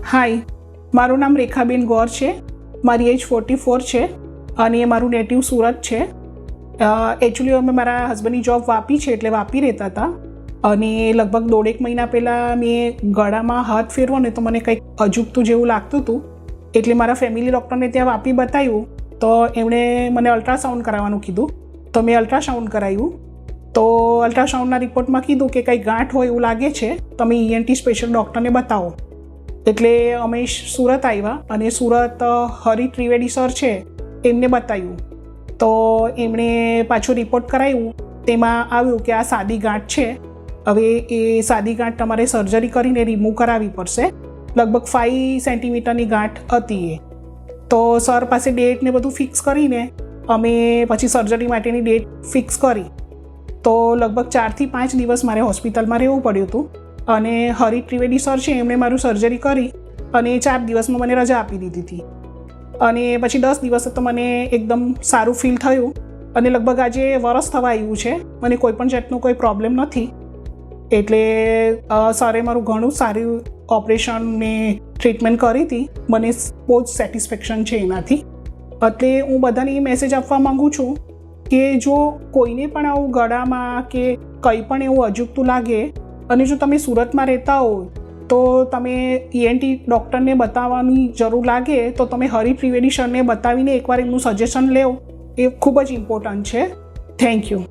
હાય, મારું નામ રેખાબેન ગોર છે. મારી એજ 44 છે અને મારું નેટિવ સુરત છે. એકચ્યુઅલી અમે મારા હસબન્ડની જોબ વાપી છે એટલે વાપી રહેતા હતા અને લગભગ 1.5 મહિના પહેલાં મેં ગળામાં હાથ ફેરવો ને તો મને કંઈક અજુગતું જેવું લાગતું હતું. એટલે મારા ફેમિલી ડૉક્ટરને ત્યાં વાપી બતાવ્યું તો એમણે મને અલ્ટ્રાસાઉન્ડ કરાવવાનું કીધું. તો મેં અલ્ટ્રાસાઉન્ડ કરાવ્યું તો અલ્ટ્રાસાઉન્ડના રિપોર્ટમાં કીધું કે કંઈ ગાંઠ હોય એવું લાગે છે, તમે ENT સ્પેશિયલ ડૉક્ટરને બતાવો. એટલે અમે સુરત આવ્યા અને સુરત હરી ત્રિવેદી સર છે એમને બતાવ્યું. તો એમણે પાછો રિપોર્ટ કરાવ્યું, તેમાં આવ્યું કે આ સાદી ગાંઠ છે. હવે એ સાદી ગાંઠ તમારે સર્જરી કરીને રિમૂવ કરાવવી પડશે. લગભગ 5 સેન્ટીમીટરની ગાંઠ હતી એ. તો સર પાસે ડેટ ને બધું ફિક્સ કરીને અમે પછી સર્જરી માટેની ડેટ ફિક્સ કરી. તો લગભગ 4 થી 5 દિવસ મારે હોસ્પિટલમાં રહેવું પડ્યું હતું અને હરી ત્રિવેદી સર છે એમણે મારું સર્જરી કરી અને 4 દિવસમાં મને રજા આપી દીધી હતી. અને પછી 10 દિવસ તો મને એકદમ સારું ફીલ થયું અને લગભગ આજે વરસ થવા આવ્યું છે, મને કોઈ પણ જાતનો કોઈ પ્રોબ્લેમ નથી. એટલે સરે મારું ઘણું સારું ઓપરેશન ને ટ્રીટમેન્ટ કરી હતી. મને બહુ જ સેટિસ્ફેક્શન છે એનાથી. એટલે હું બધાને એ મેસેજ આપવા માગું છું કે જો કોઈને પણ આવું ગળામાં કે કંઈ પણ એવું અજુગતું લાગે અને જો તમે સુરતમાં રહેતા હો તો તમે ENT ડૉક્ટરને બતાવવાની જરૂર લાગે તો તમે હરી ત્રિવેદી સરને બતાવીને એકવાર એમનું સજેશન લેવો, એ ખૂબ જ ઇમ્પોર્ટન્ટ છે. Thank you.